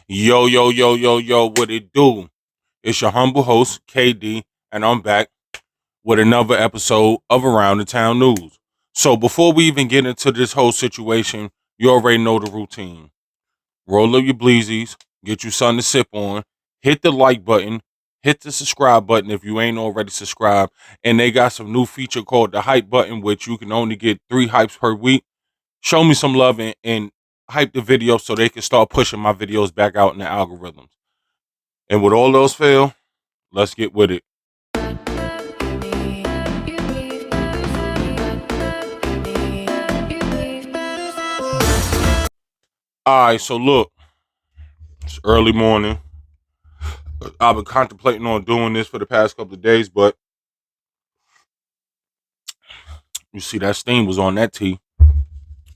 Yo, yo, yo, yo, yo, what it do? It's your humble host, KD, and I'm back with another episode of Around the Town News. So before we even get into this whole situation, you already know the routine. Roll up your bleezies, get you something to sip on, hit the like button, hit the subscribe button if you ain't already subscribed, and they got some new feature called the hype button, which you can only get 3 hypes per week. Show me some love and hype the video so they can start pushing my videos back out in the algorithms. And with all those fail, let's get with it. All right, so look, it's early morning. I've been contemplating on doing this for the past couple of days, but you see that steam was on that tea.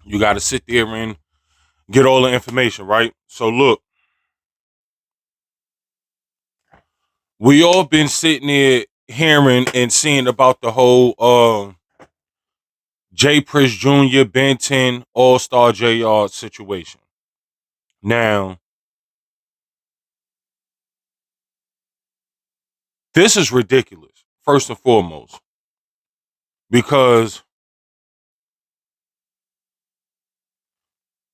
You got to sit there and get all the information, right? So look, we all been sitting there hearing and seeing about the whole J. Prince Jr., Ben 10, All-Star JR situation. Now, this is ridiculous, first and foremost, because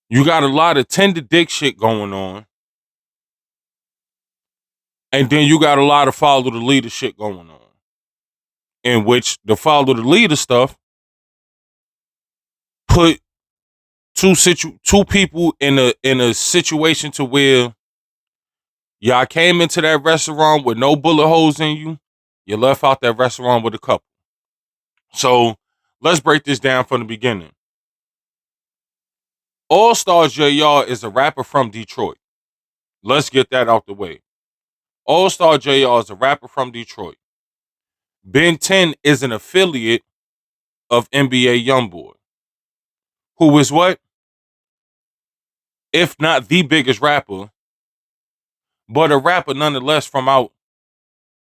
you got a lot of tender dick shit going on, and then you got a lot of follow the leader shit going on, in which the follow the leader stuff put two people in a situation to where y'all came into that restaurant with no bullet holes in you. You left out that restaurant with a couple. So let's break this down from the beginning. All Star JR is a rapper from Detroit. Let's get that out the way. All Star JR is a rapper from Detroit. Ben 10 is an affiliate of NBA Youngboy, who is what? If not the biggest rapper, but a rapper nonetheless from out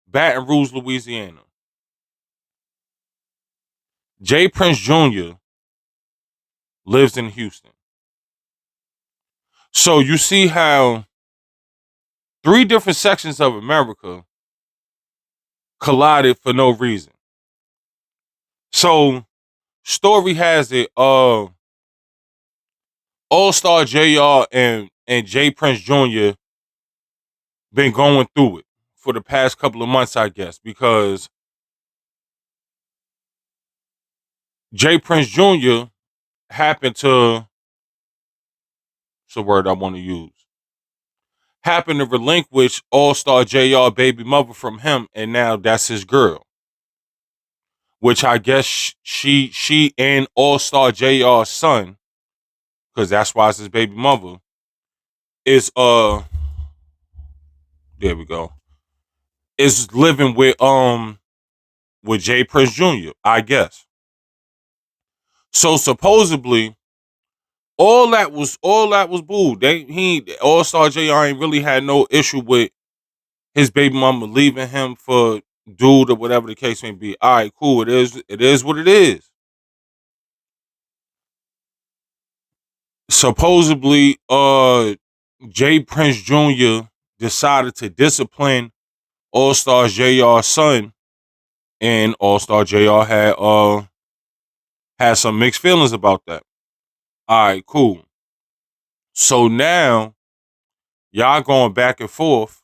Baton Rouge, Louisiana. J. Prince Jr. lives in Houston. So you see how 3 different sections of America collided for no reason. So story has it, All Star JR and J. Prince Jr. been going through it for the past couple of months, I guess, because J. Prince Jr. happened to, it's a word I want to use, happened to relinquish All Star JR baby mother from him, and now that's his girl. Which I guess she and All Star JR's son, because that's why it's his baby mother, is there we go, is living with J. Prince Jr., I guess. So supposedly all that was boo. All Star JR ain't really had no issue with his baby mama leaving him for dude or whatever the case may be. All right, cool. It is what it is. Supposedly, J. Prince Jr. decided to discipline All Star JR's son, and All Star JR had some mixed feelings about that. All right, cool. So now y'all going back and forth.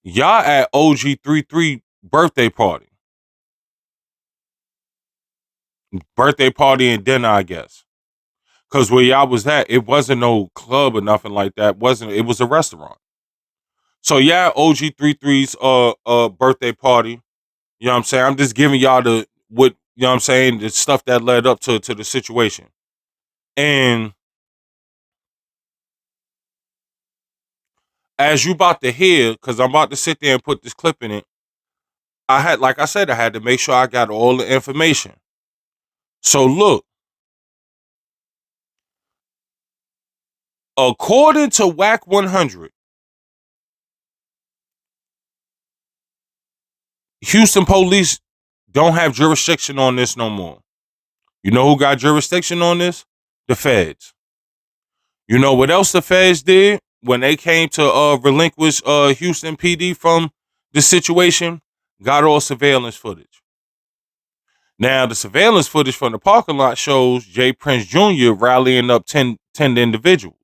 Y'all at OG33 birthday party. Birthday party and dinner, I guess. Cause where y'all was at, it wasn't no club or nothing like that. It was a restaurant. So yeah, OG33's birthday party. You know what I'm saying? I'm just giving y'all the stuff that led up to the situation. And as you about to hear, because I'm about to sit there and put this clip in it, I had to make sure I got all the information. So look, according to WAC 100, Houston police don't have jurisdiction on this no more. You know who got jurisdiction on this? The feds. You know what else the feds did when they came to relinquish Houston PD from the situation? Got all surveillance footage. Now, the surveillance footage from the parking lot shows Jay Prince Jr. rallying up 10 individuals.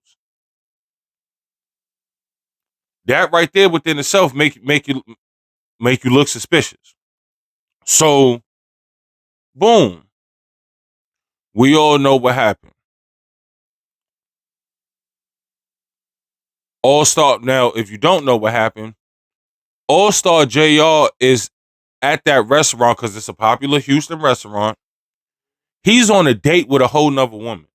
That right there within itself make you look suspicious. So, boom. We all know what happened. All-Star, now, if you don't know what happened, All-Star JR is at that restaurant because it's a popular Houston restaurant. He's on a date with a whole nother woman.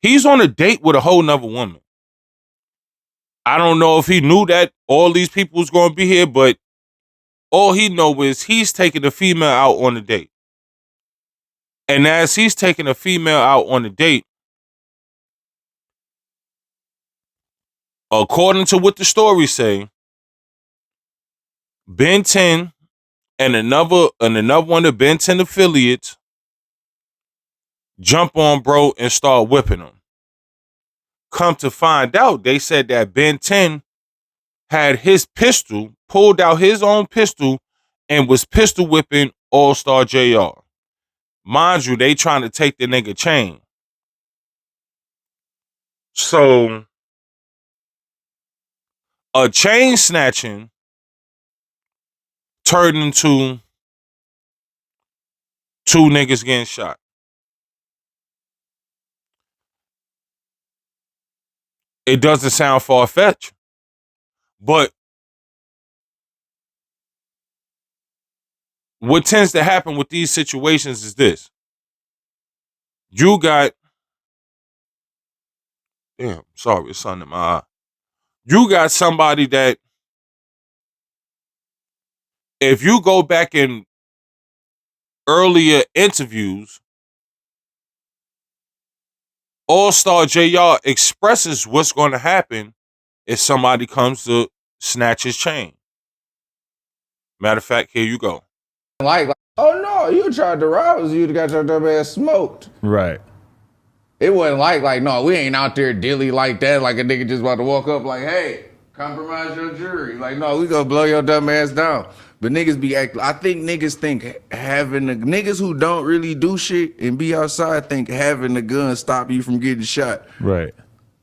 He's on a date with a whole nother woman. I don't know if he knew that all these people was going to be here, but all he know is he's taking the female out on a date. And as he's taking a female out on a date, according to what the stories say, Ben 10 and another one of Ben 10 affiliates jump on bro and start whipping him. Come to find out, they said that Ben 10 had his pistol, pulled out his own pistol, and was pistol whipping All-Star JR. Mind you, they trying to take the nigga chain. So, a chain snatching turned into two niggas getting shot. It doesn't sound far-fetched, but what tends to happen with these situations is this. You got, sorry, it's something in my eye. You got somebody that, if you go back in earlier interviews, All-Star JR expresses what's going to happen if somebody comes to snatch his chain. Matter of fact, here you go. Like, oh no, you tried to rob us, you'd got your dumb ass smoked. Right. It wasn't like, no, we ain't out there dilly like that, like a nigga just about to walk up like, hey, compromise your jury. Like, no, we gonna blow your dumb ass down. But niggas be acting, I think niggas think having the, niggas who don't really do shit and be outside think having the gun stop you from getting shot. Right.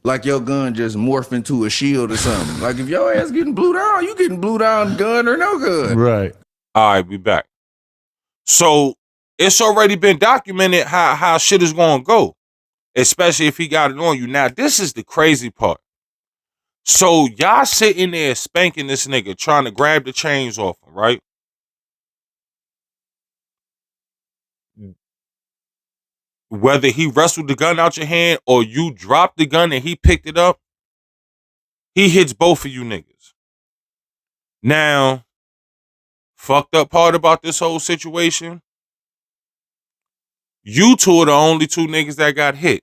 Like your gun just morph into a shield or something. Like if your ass getting blew down, you getting blew down, gun or no gun. Right. All right, we back. So it's already been documented how shit is going to go, especially if he got it on you. Now, this is the crazy part. So y'all sitting there spanking this nigga, trying to grab the chains off him, right? Whether he wrestled the gun out your hand or you dropped the gun and he picked it up, he hits both of you niggas. Now, fucked up part about this whole situation, you two are the only two niggas that got hit.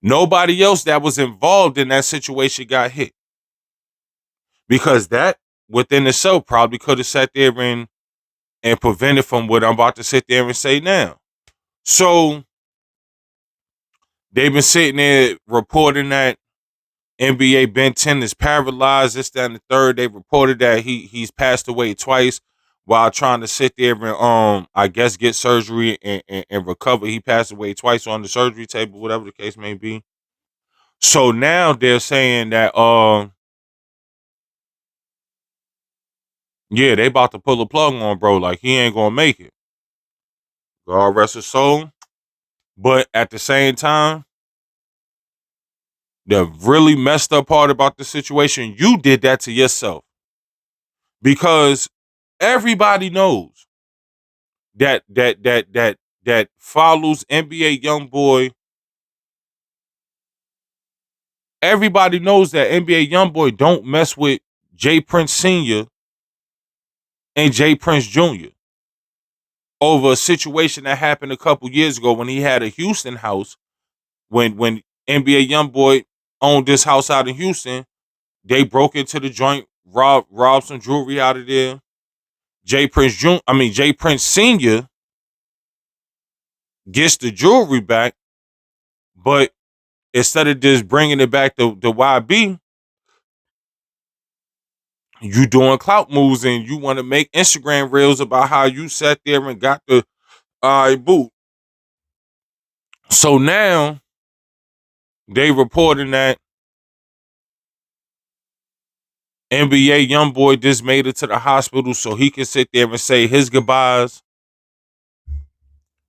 Nobody else that was involved in that situation got hit. Because that, within itself, probably could have sat there and prevented from what I'm about to sit there and say now. So, they've been sitting there reporting that NBA Ben 10 is paralyzed, this, that, and the third. They reported that he's passed away twice while trying to sit there and I guess get surgery and recover. He passed away twice on the surgery table, whatever the case may be. So now they're saying that yeah, they about to pull a plug on bro, like he ain't gonna make it. God rest his soul. But at the same time, the really messed up part about the situation, you did that to yourself. Because everybody knows that follows NBA YoungBoy. Everybody knows that NBA YoungBoy don't mess with Jay Prince Sr. and Jay Prince Jr. over a situation that happened a couple years ago when he had a Houston house. When NBA YoungBoy owned this house out in Houston, they broke into the joint, robbed some jewelry out of there. Jay Prince Sr. gets the jewelry back, but instead of just bringing it back to YB, you doing clout moves and you want to make Instagram reels about how you sat there and got the boot. So now they reporting that NBA YoungBoy just made it to the hospital so he can sit there and say his goodbyes.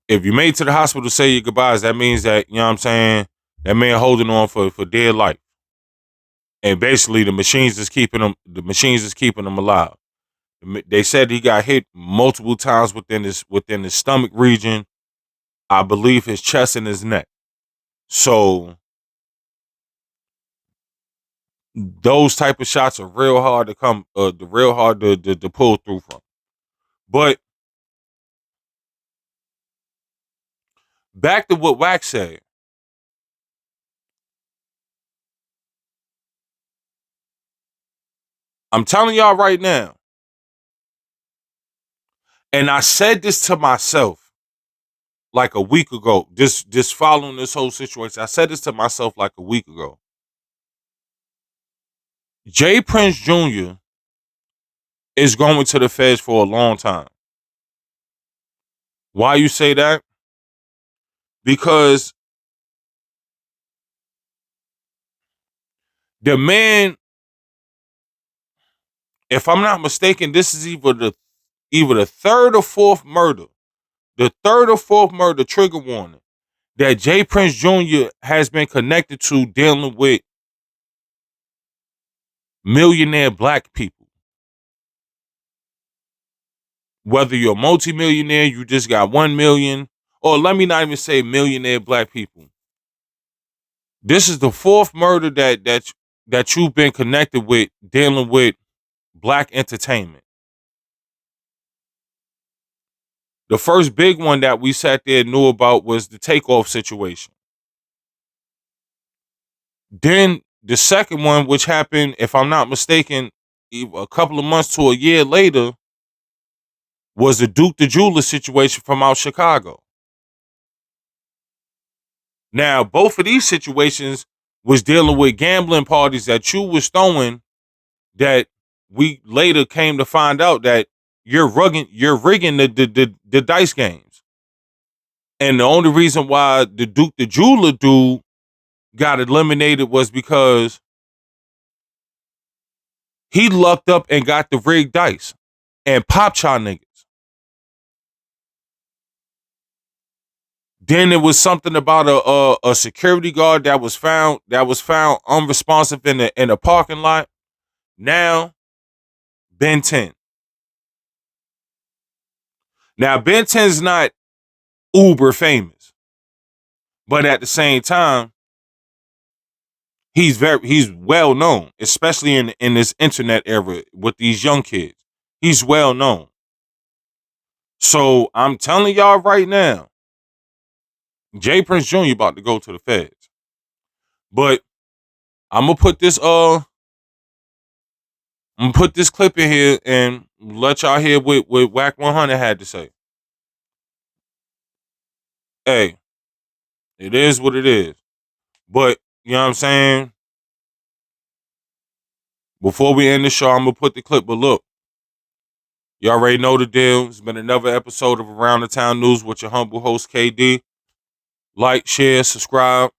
If you made it to the hospital to say your goodbyes, that means that, you know what I'm saying, that man holding on for dear life. And basically the machines is keeping him alive. They said he got hit multiple times within his stomach region. I believe his chest and his neck. So those type of shots are real hard to to pull through from. But back to what Wax said. I'm telling y'all right now, and I said this to myself like a week ago, just following this whole situation. I said this to myself like a week ago. Jay Prince Jr. is going to the feds for a long time. Why you say that? Because the man, if I'm not mistaken, this is either the third or fourth murder. The third or fourth murder trigger warning that Jay Prince Jr. has been connected to dealing with millionaire black people. Whether you're a multimillionaire, you just got 1 million, or let me not even say millionaire black people. This is the fourth murder that you've been connected with dealing with black entertainment. The first big one that we sat there and knew about was the Takeoff situation. Then the second one, which happened, if I'm not mistaken, a couple of months to a year later, was the Duke the Jeweler situation from out Chicago. Now, both of these situations was dealing with gambling parties that you was throwing that we later came to find out that you're rigging the dice games. And the only reason why the Duke the Jeweler dude got eliminated was because he lucked up and got the rigged dice and popped y'all niggas. Then it was something about a security guard that was found unresponsive in the parking lot. Now, Ben 10. Now, Ben 10's not uber famous, but at the same time, he's well known, especially in this internet era with these young kids. He's well known. So I'm telling y'all right now, Jay Prince Jr. about to go to the feds. But I'm gonna put this clip in here and let y'all hear what Whack 100 had to say. Hey, it is what it is. But you know what I'm saying? Before we end the show, I'm gonna put the clip. But look, you already know the deal. It's been another episode of Around the Town News with your humble host KD. Like, share, subscribe.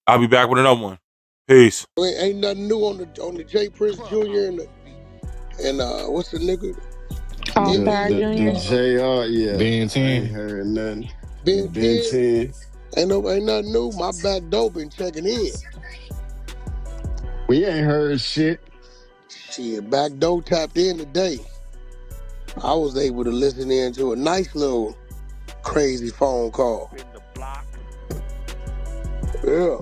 I'll be back with another one. Peace. Ain't nothing new on the Jay Prince Jr. and what's the nigga? All-Star The Junior. JR, yeah. Ben I ain't 10. heard nothing. Ben Ben 10. 10. Ain't nothing new. My back door been checking in. We ain't heard shit. Shit, back door tapped in today. I was able to listen in to a nice little crazy phone call. Yeah.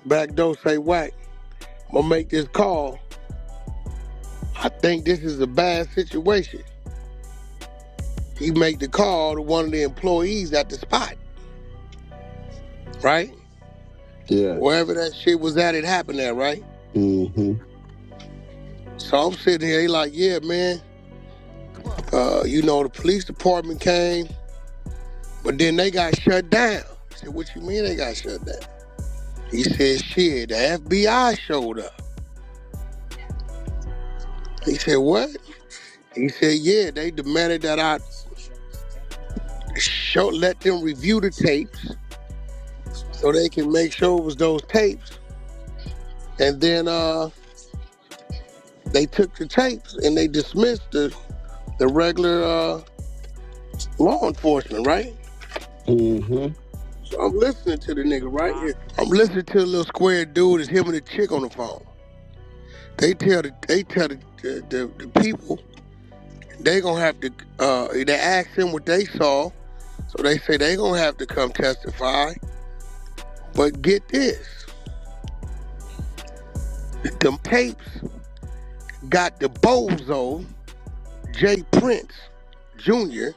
Back door say, Whack, I'm gonna make this call. I think this is a bad situation. He make the call to one of the employees at the spot. Right? Yeah. Wherever that shit was at, it happened there, right? Mm-hmm. So I'm sitting here, he like, yeah, man, The police department came, but then they got shut down. I said, what you mean they got shut down? He said, shit, the FBI showed up. He said, what? He said, yeah, they demanded that I let them review the tapes so they can make sure it was those tapes. And then they took the tapes and they dismissed the regular law enforcement, right? Mm-hmm. So I'm listening to the nigga right here. I'm listening to the little square dude. It's him and the chick on the phone. They tell the people they gonna have to. They ask them what they saw, so they say they gonna have to come testify. But get this, them tapes got the bozo Jay Prince Jr.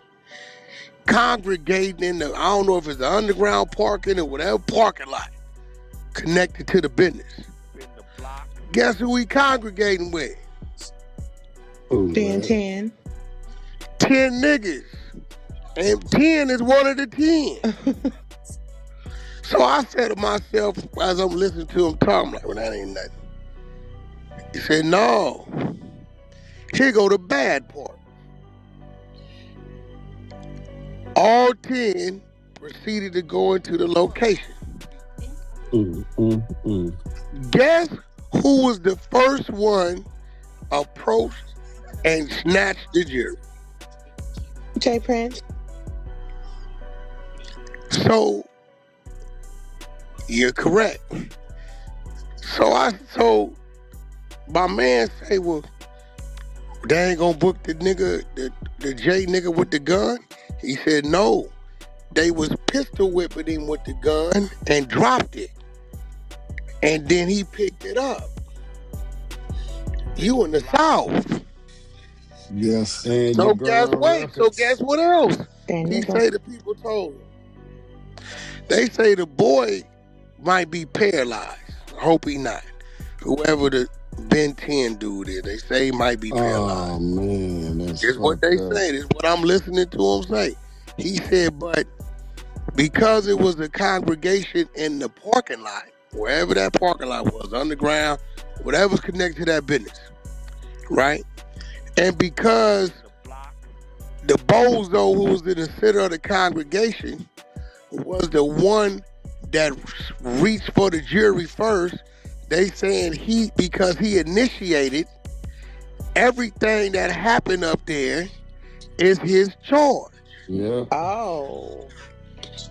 congregating in the, I don't know if it's the underground parking or whatever parking lot connected to the business. Guess who he congregating with? Ooh, 10. 10 niggas. And 10 is one of the 10. So I said to myself, as I'm listening to him talk, I'm like, well, that ain't nothing. He said, no. Here go the bad part. All 10 proceeded to go into the location. Guess who was the first one approached and snatched the jury? Jay Prince. So you're correct. So my man say, well, they ain't gonna book the nigga, the J nigga with the gun? He said no. They was pistol whipping him with the gun and dropped it. And then he picked it up. You in the South. Yes, and So you guess Grand what? Rapids. So guess what else? He say the people told him. They say the boy might be paralyzed. I hope he not. Whoever the Ben 10 dude is, they say he might be paralyzed. Oh man, that's It's what they say. It's what I'm listening to him say. He said, but because it was a congregation in the parking lot, wherever that parking lot was, underground, whatever's connected to that business, right? And because the bozo who was in the center of the congregation was the one that reached for the jury first, they saying because he initiated everything that happened up there is his charge. Yeah. Oh.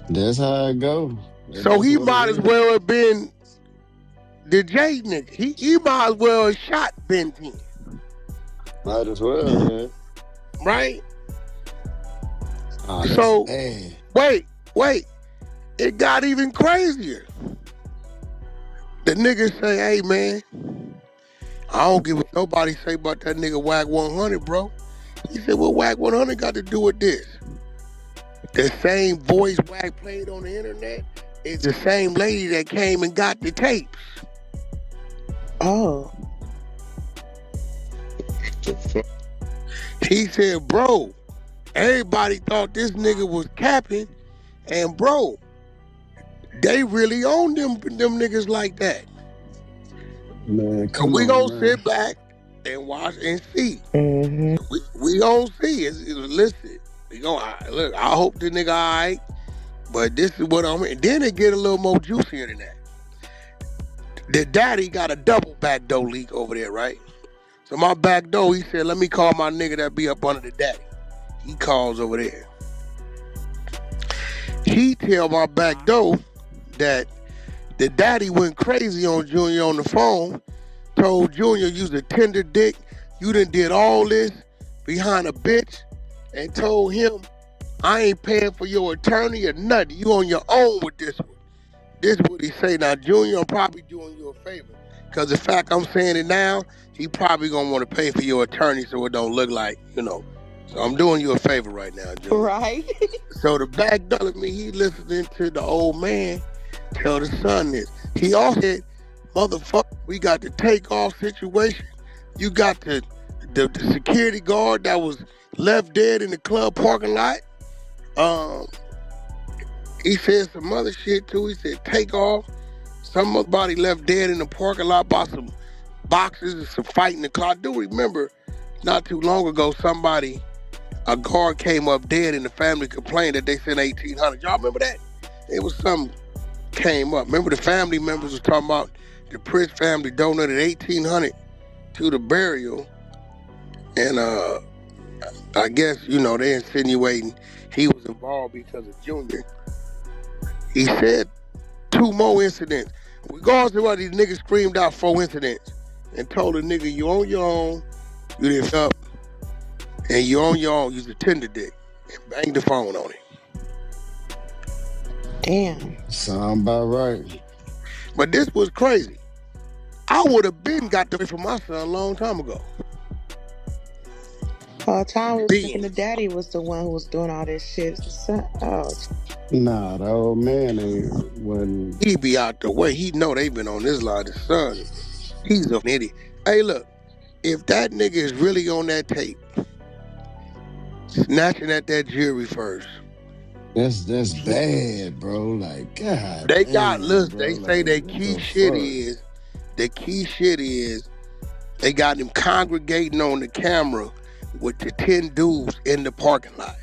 That's how it go. So he might as well have been the J nigga. He might as well have shot Ben 10. Might as well, man. Right? Oh, So, man. wait. It got even crazier. The nigga say, hey, man, I don't give what nobody say about that nigga Whack 100, bro. He said, well, Whack 100 got to do with this. The same voice Whack played on the internet is the same lady that came and got the tapes. Oh. He said, bro, everybody thought this nigga was capping, and bro, they really own them niggas like that. Man, So we gonna sit back and watch and see. Mm-hmm. We gonna see. Listen, we gonna look. I hope the nigga all right, but this is what I'm. And then it get a little more juicier than that. The daddy got a double back door leak over there, right? So my back door, he said, let me call my nigga that be up under the daddy. He calls over there. He tell my back door that the daddy went crazy on Junior on the phone, told Junior you's a tender dick, you done did all this behind a bitch, and told him, I ain't paying for your attorney or nothing, you on your own with this one. This is what he say. Now, Junior, I'm probably doing you a favor, because the fact I'm saying it now, he probably gonna want to pay for your attorney so it don't look like, So I'm doing you a favor right now, Junior. Right. So the back door of me, he listening to the old man tell the son this. He also said, motherfucker, we got the takeoff situation. You got the security guard that was left dead in the club parking lot. He said some other shit too. He said take off. Somebody left dead in the parking lot by some boxes and some fight in the car. I do remember not too long ago a guard came up dead and the family complained that they sent 1,800. Y'all remember that? It was something came up. Remember the family members was talking about the Prince family donated 1,800 to the burial, and I guess they insinuating he was involved because of Junior. He said 2 more incidents. Regardless of what these niggas screamed out 4 incidents and told the nigga you on your own, you didn't up, and you on your own, use a Tinder dick and bang the phone on it. Damn. Sound about right. But this was crazy. I would have been got away from my son a long time ago. Tom was thinking the daddy was the one who was doing all this shit. The son, Nah, the old man ain't when He be out the way. He know they been on this line. The son, he's an idiot. Hey, look, if that nigga is really on that tape, snatching at that jury first. that's bad, bro. Like, God. They damn, got listen. bro. They say like, the what key the shit fuck? is they got them congregating on the camera with the 10 dudes in the parking lot.